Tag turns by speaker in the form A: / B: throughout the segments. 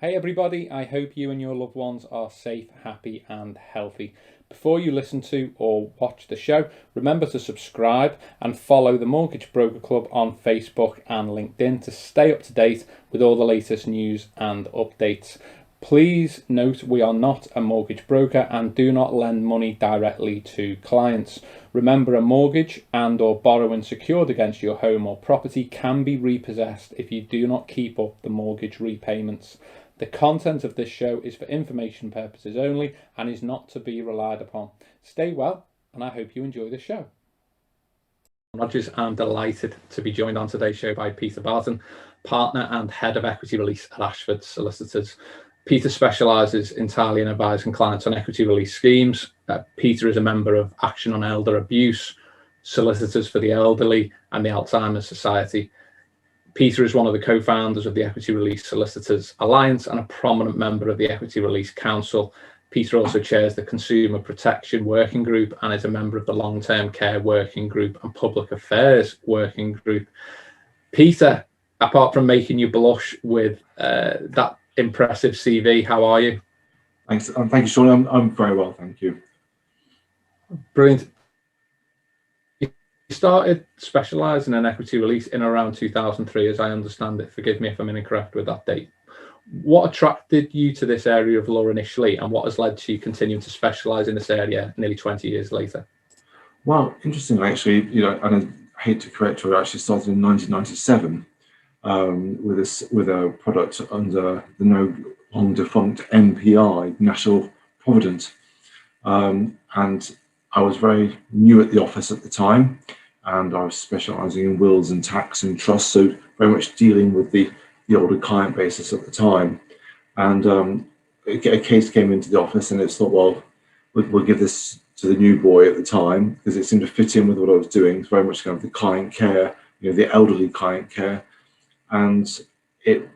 A: Hey everybody, I hope you and your loved ones are safe, happy and healthy. Before you listen to or watch the show, remember to subscribe and follow the Mortgage Broker Club on Facebook and LinkedIn to stay up to date with all the latest news and updates. Please note we are not a mortgage broker and do not lend money directly to clients. Remember, a mortgage and/or borrowing secured against your home or property can be repossessed if you do not keep up the mortgage repayments. The content of this show is for information purposes only and is not to be relied upon. Stay well, and I hope you enjoy the show. Rogers, I'm delighted to be joined on today's show by Peter Barton, partner and head of equity release at Ashfords Solicitors. Peter specialises entirely in advising clients on equity release schemes. Peter is a member of Action on Elder Abuse, Solicitors for the Elderly and the Alzheimer's Society. Peter is one of the co-founders of the Equity Release Solicitors Alliance and a prominent member of the Equity Release Council. Peter also chairs the Consumer Protection Working Group and is a member of the Long-Term Care Working Group and Public Affairs Working Group. Peter, apart from making you blush with that impressive CV, how are you?
B: Thanks. Thank you, Sean. I'm very well, thank you.
A: Brilliant. You started specialising in equity release in around 2003, as I understand it. Forgive me if I'm incorrect with that date. What attracted you to this area of law initially, and what has led to you continuing to specialise in this area nearly 20 years later?
B: Well, interestingly, actually, and I hate to correct you, I actually started in 1997 with a product under the no long defunct MPI, National Provident, and I was very new at the office at the time, and I was specialising in wills and tax and trusts, so very much dealing with the older client basis at the time. And a case came into the office, and it's thought, well, we'll give this to the new boy at the time because it seemed to fit in with what I was doing. It's very much kind of the client care, the elderly client care, and it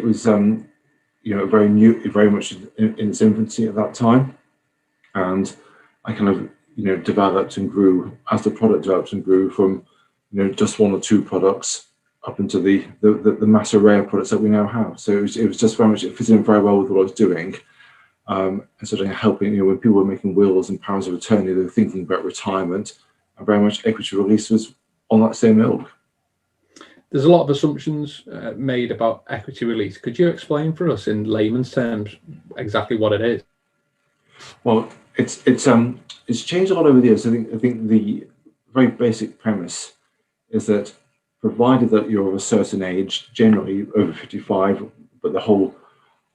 B: was very new, very much in its infancy at that time, and I kind of developed and grew as the product developed and grew from just one or two products up into the mass array of products that we now have. So it was just very much, it fitted in very well with what I was doing, and sort of helping, when people were making wills and powers of attorney, they were thinking about retirement, and very much equity release was on that same ilk.
A: There's a lot of assumptions made about equity release. Could you explain for us in layman's terms exactly what it is?
B: Well, it's changed a lot over the years. I think the very basic premise is that provided that you're of a certain age, generally over 55, but the whole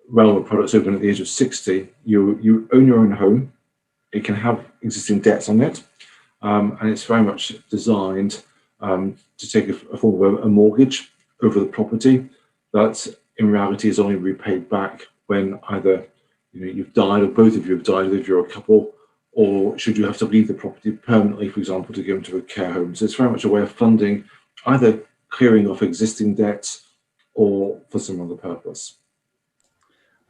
B: realm of products open at the age of 60, you own your own home. It can have existing debts on it, and it's very much designed to take a form of a mortgage over the property that in reality is only repaid back when either you've died, or both of you have died if you're a couple, or should you have to leave the property permanently, for example, to go into a care home. So it's very much a way of funding either clearing off existing debts or for some other purpose.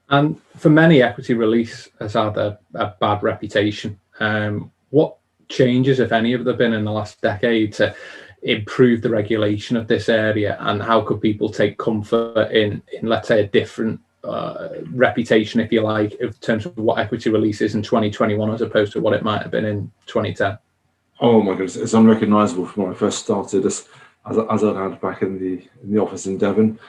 A: And for many, equity release has had a bad reputation. What changes, if any, have there been in the last decade to improve the regulation of this area, and how could people take comfort in let's say, a different reputation, if you like, in terms of what equity release is in 2021 as opposed to what it might have been in 2010?
B: Oh my goodness, it's unrecognisable from when I first started as I had back in the office in Devon.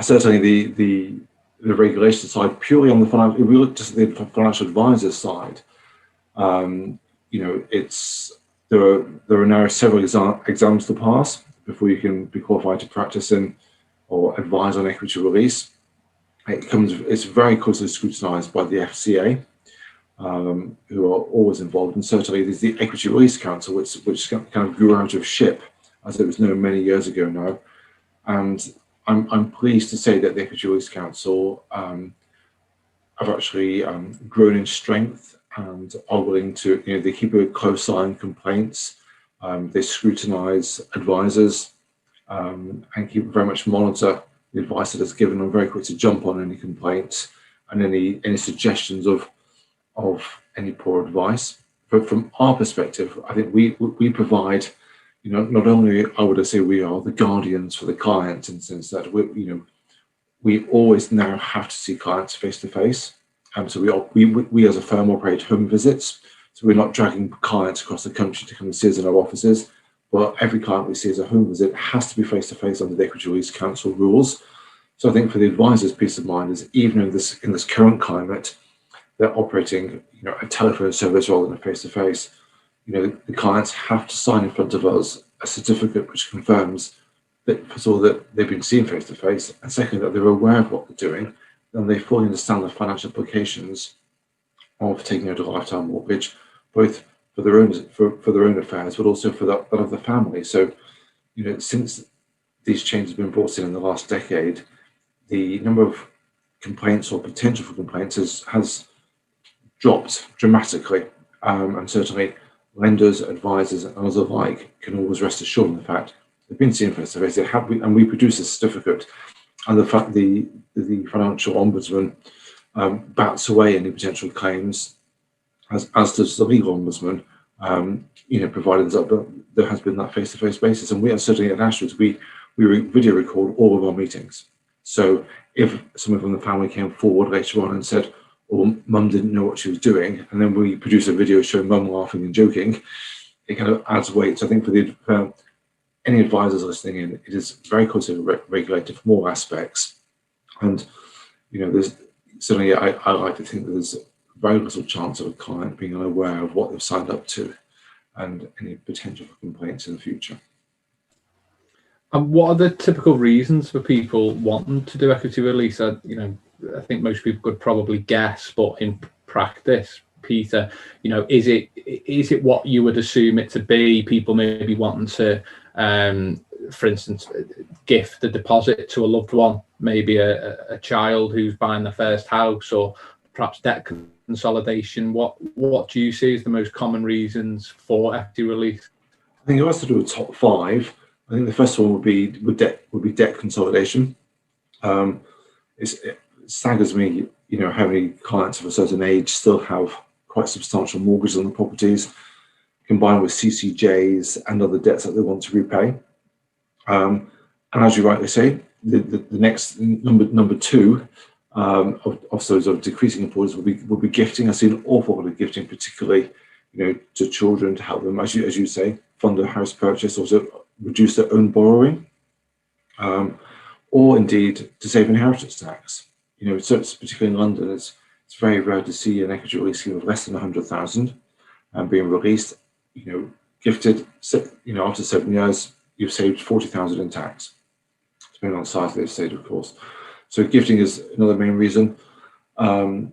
B: Certainly the regulation side, purely on the financial, if we look just at the financial advisors side, there are now several exams to pass before you can be qualified to practice in or advise on equity release. It's very closely scrutinised by the FCA, who are always involved, and certainly there's the Equity Release Council, which kind of grew out of SHIP, as it was known many years ago now. And I'm pleased to say that the Equity Release Council have actually grown in strength and are willing to, they keep a close eye on complaints, they scrutinise advisors, and keep very much monitor the advice that is given, and very quick to jump on any complaints and any suggestions of any poor advice. But from our perspective, I think we provide, not only I would say we are the guardians for the client, in the sense that we always now have to see clients face to face. So we as a firm operate home visits. So we're not dragging clients across the country to come and see us in our offices. But every client we see as a home visit has to be face to face under the Equity Release Council rules. So I think for the advisor's peace of mind is, even in this current climate, they're operating a telephone service rather than a face to face. The clients have to sign in front of us a certificate which confirms that, first of all, that they've been seen face to face, and secondly, that they're aware of what they're doing, and they fully understand the financial implications of taking out a lifetime mortgage, both for their own affairs, but also for that of the family. So, since these changes have been brought in the last decade, the number of complaints or potential for complaints has dropped dramatically, and certainly lenders, advisors, and others alike can always rest assured in the fact they've been seen face to face. And we produce a certificate, and the fact the financial ombudsman bats away any potential claims, as does the legal ombudsman, provided that there has been that face-to-face basis. And we are certainly at Ashfords, we video record all of our meetings. So if someone from the family came forward later on and said, "Oh, mum didn't know what she was doing," and then we produce a video showing mum laughing and joking, it kind of adds weight. So I think for any advisors listening in, it is very closely regulated from all aspects. And there's certainly, I like to think that there's very little chance of a client being unaware of what they've signed up to and any potential for complaints in the future.
A: And what are the typical reasons for people wanting to do equity release? I think most people could probably guess, but in practice, Peter, is it what you would assume it to be? People maybe wanting to, for instance, gift a deposit to a loved one, maybe a child who's buying the first house, or perhaps debt consolidation. What do you see as the most common reasons for equity release?
B: I think it has to do with top five. I think the first one would be debt consolidation. It staggers me, how many clients of a certain age still have quite substantial mortgages on the properties, combined with CCJs and other debts that they want to repay. And as you rightly say, the next number two of those of decreasing importance will be gifting. I see an awful lot of gifting, particularly to children, to help them, as you say, fund a house purchase, or to reduce their own borrowing, or indeed to save inheritance tax. So it's, particularly in London, it's very rare to see an equity release scheme of less than 100,000 being released. Gifted, after 7 years, you've saved 40,000 in tax, depending on the size of the estate, of course. So gifting is another main reason. A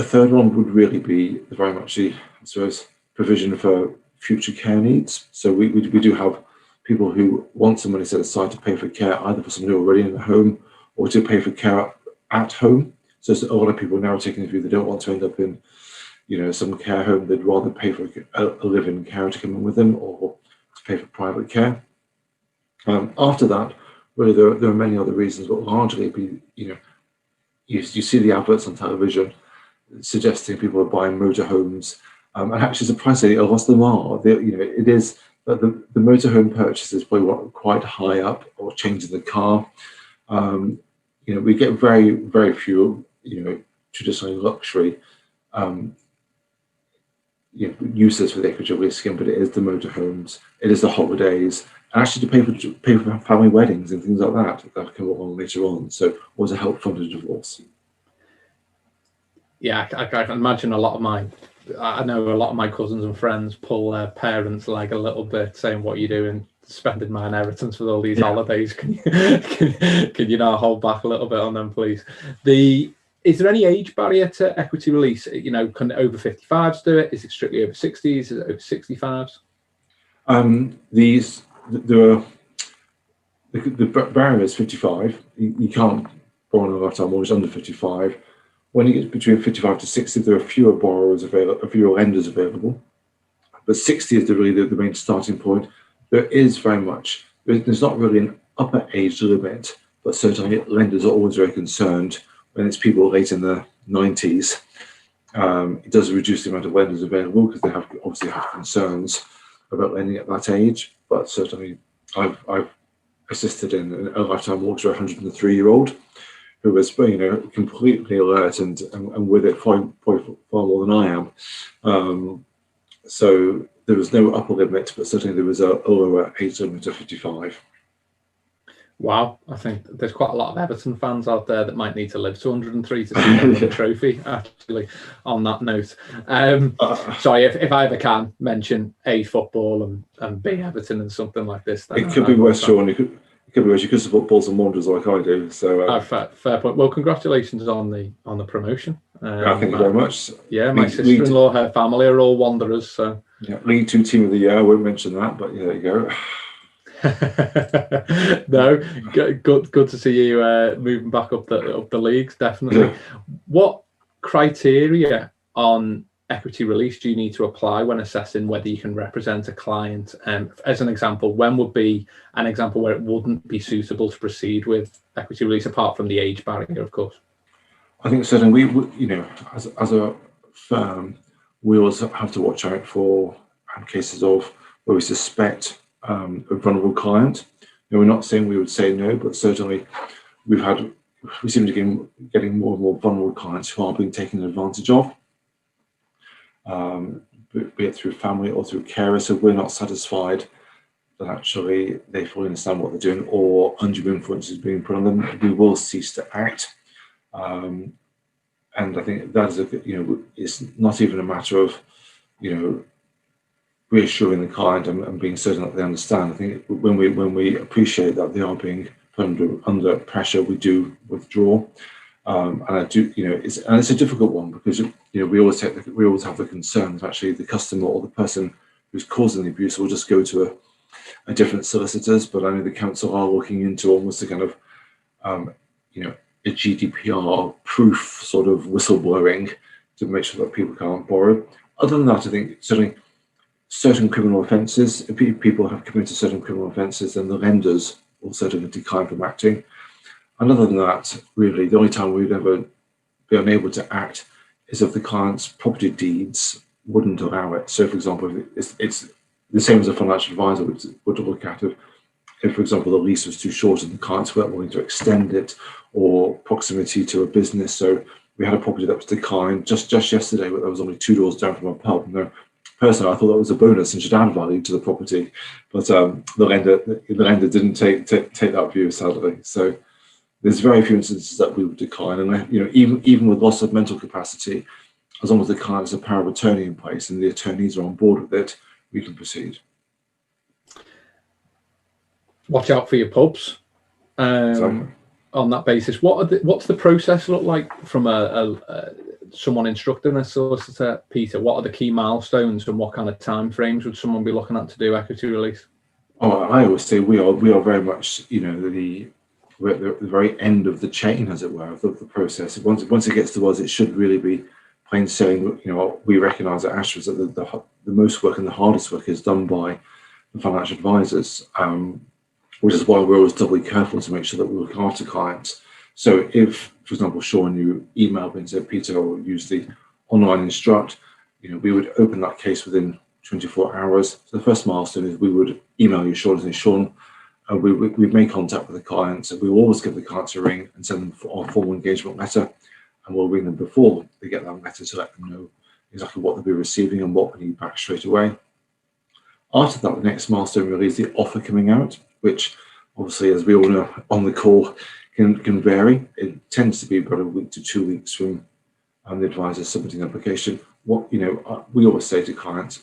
B: third one would really be very much the, I suppose, provision for future care needs. So we do have people who want some money set aside to pay for care, either for somebody already in the home or to pay for care at home. So a lot of people now are taking the view they don't want to end up in, some care home. They'd rather pay for a live-in carer to come in with them, or to pay for private care. After that, really there are many other reasons, but largely you see the adverts on television suggesting people are buying motorhomes, and actually surprisingly, a lot of them are. It is that the motorhome purchase is probably quite high up, or changing the car. We get very, very few, traditionally luxury uses for the equity release scheme, but it is the motorhomes, it is the holidays, and actually to pay for family weddings and things like that come along later on. So, or to help fund a divorce.
A: Yeah, I can imagine I know a lot of my cousins and friends pull their parents' leg a little bit, saying, "What are you doing, spending my inheritance with all these holidays? Can you now hold back a little bit on them, please?" Is there any age barrier to equity release? Can over 55s do it? Is it strictly over 60s? Is it over 65s?
B: The barrier is 55. You can't borrow a lifetime mortgage under 55. When you get between 55 to 60, there are fewer borrowers available, fewer lenders available. But 60 is really the main starting point. There's not really an upper age limit, but certainly lenders are always very concerned when it's people late in the 90s. It does reduce the amount of lenders available, because they obviously have concerns about lending at that age. But certainly, I've assisted in a lifetime mortgage for a 103-year-old who was, completely alert and with it far more than I am. So there was no upper limit, but certainly there was a lower age limit of 55.
A: Wow, I think there's quite a lot of Everton fans out there that might need to live to 103 to see them win a trophy, actually, on that note. Sorry, if I ever can mention A, football and B, Everton and something like this. Then
B: it could be worse, Sean. It could be worse. You could support Bulls and Wanderers like I do. So
A: fair point. Well, congratulations on the promotion.
B: Thank you very much.
A: Yeah, my sister-in-law, her family are all Wanderers. So
B: yeah, League Two Team of the Year. I won't mention that, but yeah, there you go.
A: No, good to see you moving back up the leagues, definitely. Yeah. What criteria on equity release do you need to apply when assessing whether you can represent a client? As an example, when would be an example where it wouldn't be suitable to proceed with equity release, apart from the age barrier, of course?
B: I think certainly we as a firm, we also have to watch out for cases of where we suspect a vulnerable client. We're not saying we would say no, but certainly we seem to be getting more and more vulnerable clients who are being taken advantage of, be it through family or through carers. So we're not satisfied that actually they fully understand what they're doing or undue influence is being put on them. We will cease to act. And I think that is it's not even a matter of reassuring the client and being certain that they understand. I think when we appreciate that they are being put under pressure, we do withdraw. And I do, it's a difficult one because we always have the concern that actually the customer or the person who's causing the abuse will just go to a different solicitors. But I know the council are looking into almost a kind of a GDPR proof sort of whistleblowing to make sure that people can't borrow. Other than that, I think certainly certain criminal offences, if people have committed certain criminal offences, then the lenders will certainly decline from acting. And other than that, really, the only time we'd ever be unable to act is if the client's property deeds wouldn't allow it. So, for example, it's the same as a financial advisor would look at it. If, for example, the lease was too short and the clients weren't willing to extend it, or proximity to a business. So we had a property that was declined just yesterday, but there was only 2 doors down from a pub. Personally, I thought that was a bonus and should add value to the property, but the lender didn't take that view, sadly. So there's very few instances that we would decline, and even with loss of mental capacity, as long as the client has a power of attorney in place and the attorneys are on board with it, we can proceed.
A: Watch out for your pubs.
B: Exactly.
A: On that basis, what's the process look like from someone instructing a solicitor, Peter? What are the key milestones and what kind of time frames would someone be looking at to do equity release?
B: Oh, I always say we are very much we're at the very end of the chain, as it were, of the process. Once it gets to us, it should really be plain sailing. We recognise at Ashfords that the most work and the hardest work is done by the financial advisors, which is why we're always doubly careful to make sure that we look after clients. So if, for example, Sean, you emailed me and said, Peter, or use the online instruct, we would open that case within 24 hours. So the first milestone is we would email you, Sean, and say, Sean, we'd make contact with the clients, and we will always give the clients a ring and send them our formal engagement letter, and we'll ring them before they get that letter to let them know exactly what they'll be receiving and what we need back straight away. After that, the next milestone really is the offer coming out, which obviously, as we all know on the call, can vary. It tends to be about a week to 2 weeks from the advisor submitting an application. We always say to clients,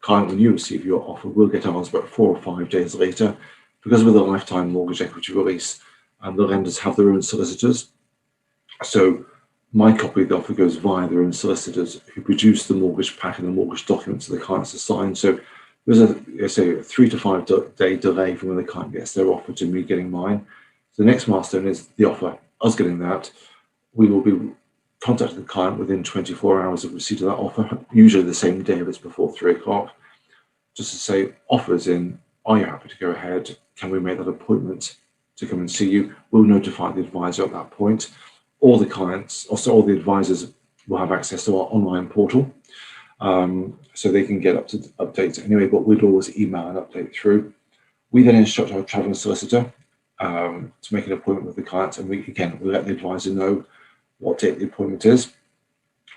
B: when you receive your offer, we'll get ours about 4 or 5 days later, because with a lifetime mortgage equity release, the lenders have their own solicitors. So my copy of the offer goes via their own solicitors, who produce the mortgage pack and the mortgage documents that the clients are signed. So there's a 3 to 5 day delay from when the client gets their offer to me getting mine. So the next milestone is the offer, us getting that. We will be contacting the client within 24 hours of receipt of that offer, usually the same day if it's before 3 o'clock, just to say, offers in, are you happy to go ahead? Can we make that appointment to come and see you? We'll notify the advisor at that point. All the clients, also all the advisors, will have access to our online portal, so they can get updates anyway, but we'd always email an update through. We then instruct our travelling solicitor, to make an appointment with the client, and we let the advisor know what date the appointment is.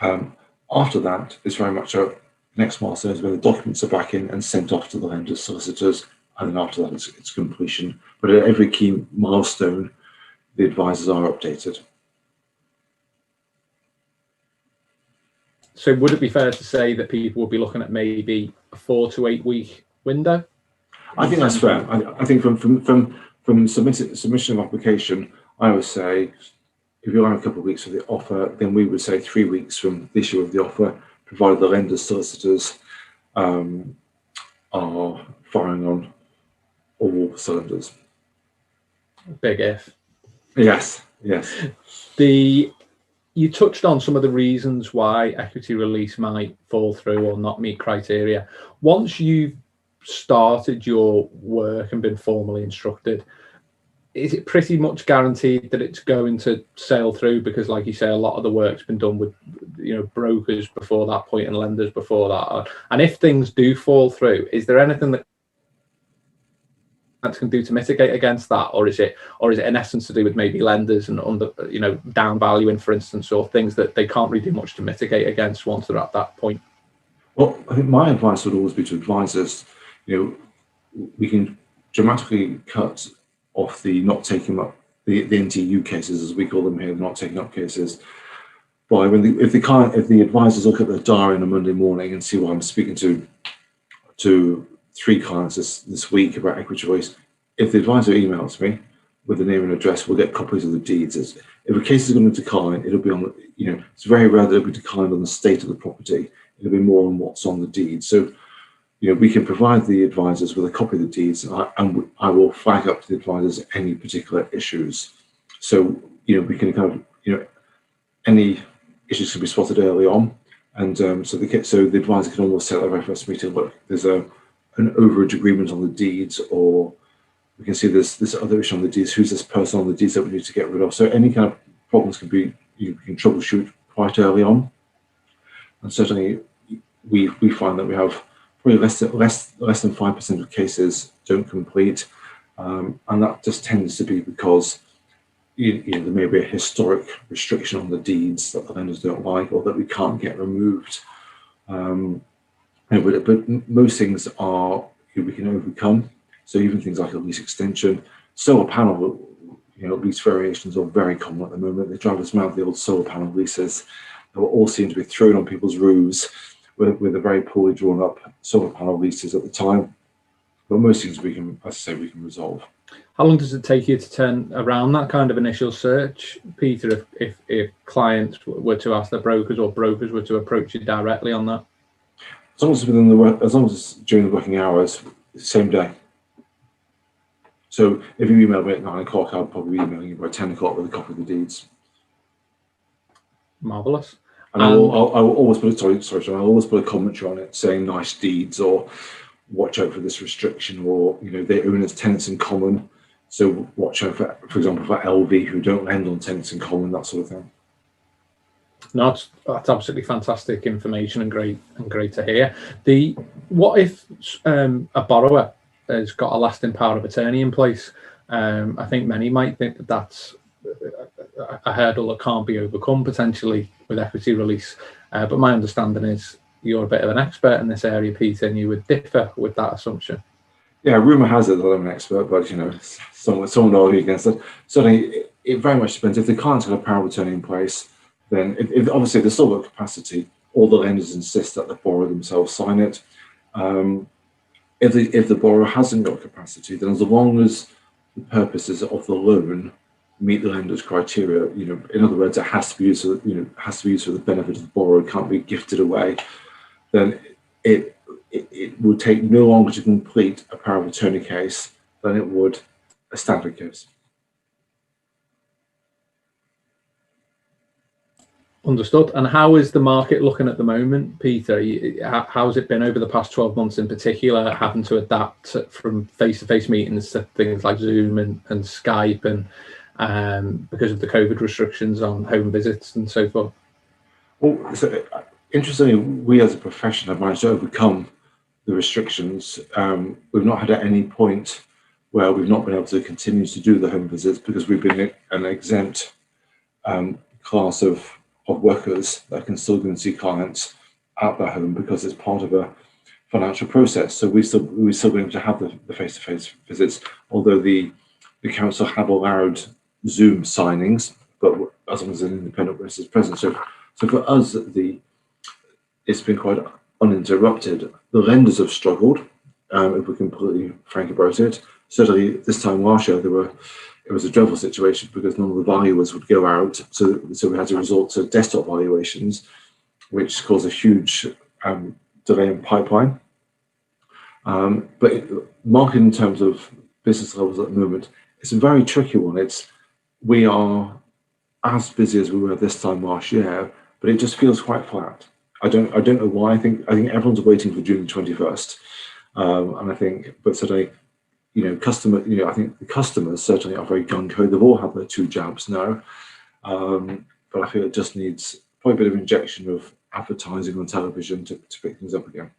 B: After that, it's very much a next milestone is where the documents are back in and sent off to the lender's solicitors, and then after that it's completion. But at every key milestone, the advisors are updated.
A: So would it be fair to say that people will be looking at maybe a 4 to 8 week window?
B: I think that's fair. I think from submission of application, I would say if you're on a couple of weeks for the offer, then we would say 3 weeks from the issue of the offer, provided the lender's solicitors are firing on all cylinders.
A: Big if.
B: Yes.
A: You touched on some of the reasons why equity release might fall through or not meet criteria. Once you've started your work and been formally instructed, is it pretty much guaranteed that it's going to sail through? Because like you say, a lot of the work's been done with brokers before that point and lenders before that. And if things do fall through, is there anything that can do to mitigate against that, or is it in essence to do with maybe lenders and down valuing, for instance, or things that they can't really do much to mitigate against once they're at that point?
B: Well, I think my advice would always be to advisors, we can dramatically cut off the not taking up the NTU cases, as we call them here, the not taking up cases. By if the advisors look at the diary on a Monday morning and see what I'm speaking to 3 clients this week about equity release, if the advisor emails me with the name and address, we'll get copies of the deeds. If a case is going to decline, it'll be on it's very rare that it'll be declined on the state of the property. It'll be more on what's on the deed. So we can provide the advisors with a copy of the deeds, and I will flag up to the advisors any particular issues. So we can any issues can be spotted early on, and so the advisor can almost say at the very first meeting, look, there's an overage agreement on the deeds, or we can see this other issue on the deeds. Who's this person on the deeds that we need to get rid of? So any kind of problems can be we can troubleshoot quite early on, and certainly we find that we have probably less than 5% of cases don't complete, and that just tends to be because there may be a historic restriction on the deeds that the lenders don't like or that we can't get removed. But most things are we can overcome. So even things like a lease extension, solar panel, lease variations are very common at the moment. They drive us mad, the old solar panel leases that all seem to be thrown on people's roofs with a very poorly drawn up solar panel leases at the time. But most things we can, as I say, we can resolve.
A: How long does it take you to turn around that kind of initial search, Peter, if clients were to ask their brokers or brokers were to approach you directly on that?
B: As long as it's during the working hours, same day. So if you email me at 9 o'clock, I'll probably be emailing you by 10 o'clock with a copy of the deeds.
A: Marvellous.
B: And I will always put I'll always put a commentary on it saying nice deeds, or watch out for this restriction, or they own as tenants in common. So watch out for example, for LV who don't lend on tenants in common, that sort of thing.
A: No, that's absolutely fantastic information and great to hear. What if a borrower has got a lasting power of attorney in place? I think many might think that that's a hurdle that can't be overcome potentially with equity release. But my understanding is you're a bit of an expert in this area, Peter, and you would differ with that assumption.
B: Yeah, rumour has it that I'm an expert, but someone will argue against it. Certainly, it very much depends. If the client's got a power of attorney in place, then if obviously there's still got capacity, all the lenders insist that the borrower themselves sign it. If the borrower hasn't got capacity, then as long as the purposes of the loan meet the lender's criteria, in other words, it has to be used for, the benefit of the borrower, it can't be gifted away, then it would take no longer to complete a power of attorney case than it would a standard case.
A: Understood. And how is the market looking at the moment, Peter? How has it been over the past 12 months in particular, having to adapt from face-to-face meetings to things like Zoom and Skype, and because of the COVID restrictions on home visits and so forth?
B: Well, so, interestingly, we as a profession have managed to overcome the restrictions. We've not had at any point where we've not been able to continue to do the home visits because we've been an exempt class of workers that can still go and see clients at their home because it's part of a financial process. So we're still going to have the face-to-face visits, although the council have allowed Zoom signings, but as long as an independent witness is present. So for us, it's been quite uninterrupted. The lenders have struggled, if we're completely frank about it. Certainly this time last year, it was a dreadful situation because none of the valuers would go out. So we had to resort to desktop valuations, which caused a huge delay in pipeline. But market in terms of business levels at the moment, it's a very tricky one. We are as busy as we were this time last year, but it just feels quite flat. I don't know why. I think everyone's waiting for June 21st, and I think, but today, I think the customers certainly are very gung-ho. They've all had their 2 jabs now, but I feel it just needs probably a bit of injection of advertising on television to pick things up again.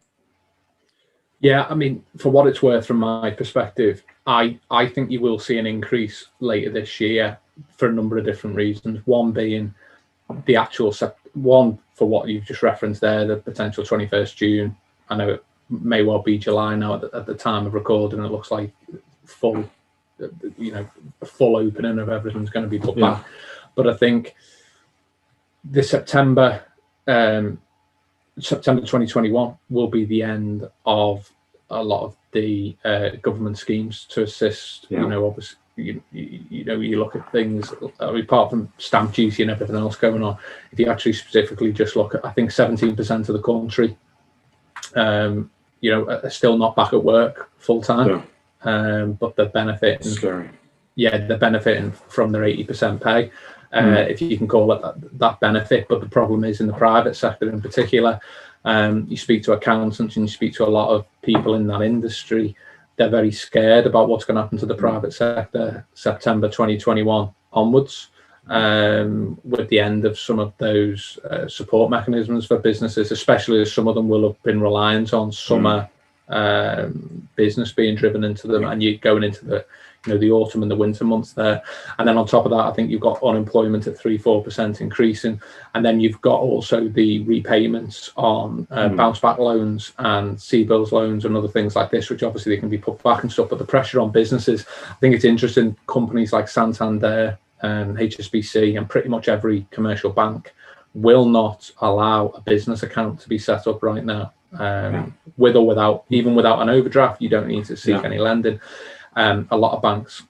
A: Yeah, I mean, for what it's worth, from my perspective, I think you will see an increase later this year for a number of different reasons. One being the actual one for what you've just referenced there, the potential 21st June. I know it may well be July now at the time of recording. It looks like full opening of everything's going to be put back. But I think the September 2021 will be the end of a lot of the government schemes to assist. Obviously, you look at things apart from stamp duty and everything else going on. If you actually specifically just look at, I think 17% of the country, are still not back at work full time, but they're benefiting.
B: Scary.
A: Yeah, they're benefiting from their 80% pay. If you can call it that benefit. But the problem is in the private sector in particular, you speak to accountants and you speak to a lot of people in that industry, they're very scared about what's going to happen to the private sector September 2021 onwards, with the end of some of those support mechanisms for businesses, especially as some of them will have been reliant on summer business being driven into them, and you're going into the autumn and the winter months there. And then on top of that, I think you've got unemployment at 3-4% increasing, and then you've got also the repayments on bounce back loans and CBILS loans and other things like this, which obviously they can be put back and stuff. But the pressure on businesses, I think it's interesting, companies like Santander and HSBC and pretty much every commercial bank will not allow a business account to be set up right now, with or without, even without an overdraft. You don't need to seek any lending. A lot of banks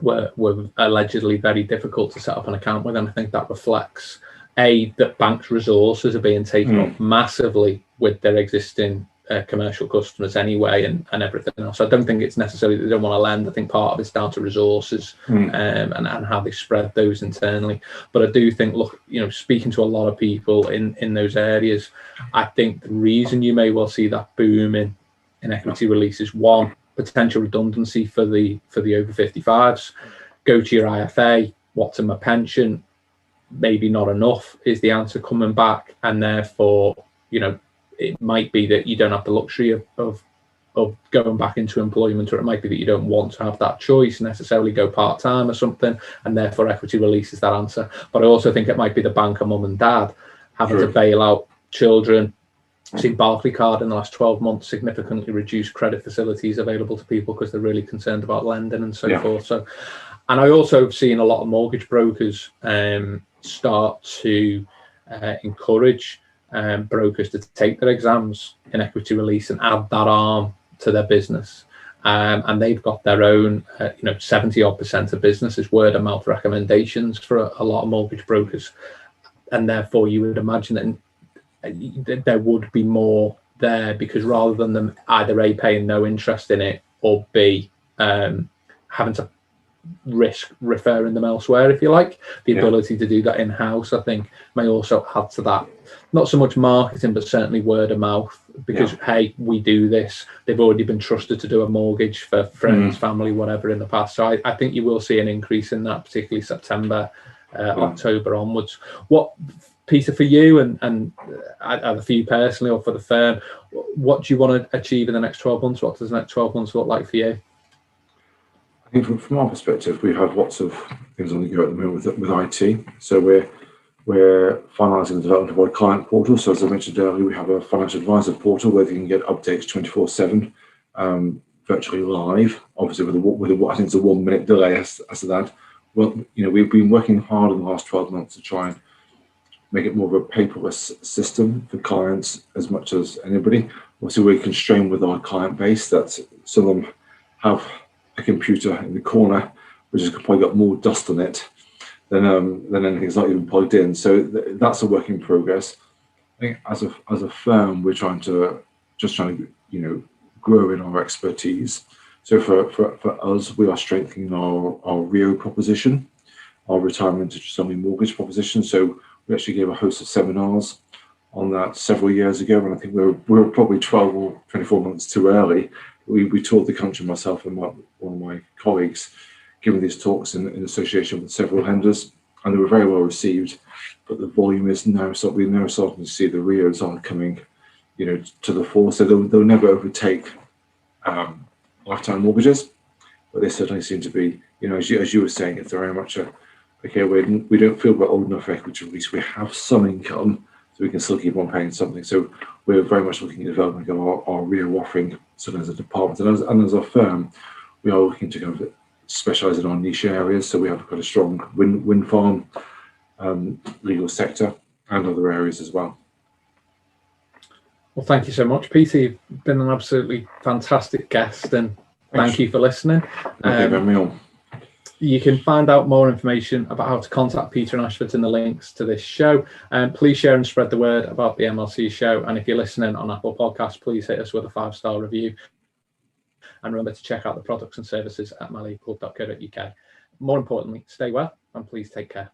A: were allegedly very difficult to set up an account with, and I think that reflects that banks' resources are being taken up massively with their existing commercial customers anyway, and everything else. So I don't think it's necessarily they don't want to lend. I think part of it's down to resources and how they spread those internally. But I do think, speaking to a lot of people in those areas, I think the reason you may well see that boom in equity release is, one, potential redundancy for the over 55s. Go to your IFA, what's in my pension? Maybe not enough is the answer coming back, and therefore it might be that you don't have the luxury of going back into employment, or it might be that you don't want to have that choice, necessarily go part-time or something, and therefore equity release is that answer. But I also think it might be the banker mum and dad having to bail out children. I've seen Barclaycard in the last 12 months significantly reduce credit facilities available to people because they're really concerned about lending and so forth. So, and I also have seen a lot of mortgage brokers start to encourage brokers to take their exams in equity release and add that arm to their business. And they've got their own, 70% of businesses word of mouth recommendations for a lot of mortgage brokers. And therefore you would imagine that there would be more there, because rather than them either A, paying no interest in it, or B, having to risk referring them elsewhere, if you like, the ability to do that in-house, I think, may also add to that. Not so much marketing, but certainly word of mouth, because hey, we do this. They've already been trusted to do a mortgage for friends, family, whatever in the past. So I think you will see an increase in that, particularly September, October onwards. What, Peter, for you and either for you personally or for the firm, what do you want to achieve in the next 12 months? What does the next 12 months look like for you?
B: I think from our perspective, we have lots of things on the go at the moment with IT. So we're finalising the development of our client portal. So as I mentioned earlier, we have a financial advisor portal where you can get updates 24/7, virtually live. Obviously, with a I think it's a 1 minute delay as to that. Well, we've been working hard in the last 12 months to try and make it more of a paperless system for clients as much as anybody. Obviously, we're constrained with our client base that some of them have a computer in the corner which has probably got more dust on it than anything's not even plugged in. So that's a work in progress. I think as a firm, we're trying to grow in our expertise. So for us, we are strengthening our REO proposition, our retirement interest only mortgage proposition. So we actually gave a host of seminars on that several years ago, and I think we were probably 12 or 24 months too early. We toured the country, myself and one of my colleagues, giving these talks in association with several lenders, and they were very well received. But the volume is now we're now starting to see the REOs are coming, to the fore. So they'll never overtake lifetime mortgages, but they certainly seem to be, as you were saying, it's very much okay. We don't feel we're old enough for equity release. We have some income, so we can still keep on paying something. So we're very much looking at developing our REO offering, sort of as a department, and as a firm, we are looking to kind of specialise in our niche areas. So we have got a strong wind farm, legal sector, and other areas as well.
A: Well, thank you so much, Peter. You've been an absolutely fantastic guest, and thank you for listening.
B: Thank you for having me on.
A: You can find out more information about how to contact Peter and Ashfords in the links to this show. Please share and spread the word about the MLC show. And if you're listening on Apple Podcasts, please hit us with a 5-star review. And remember to check out the products and services at malequal.co.uk. More importantly, stay well and please take care.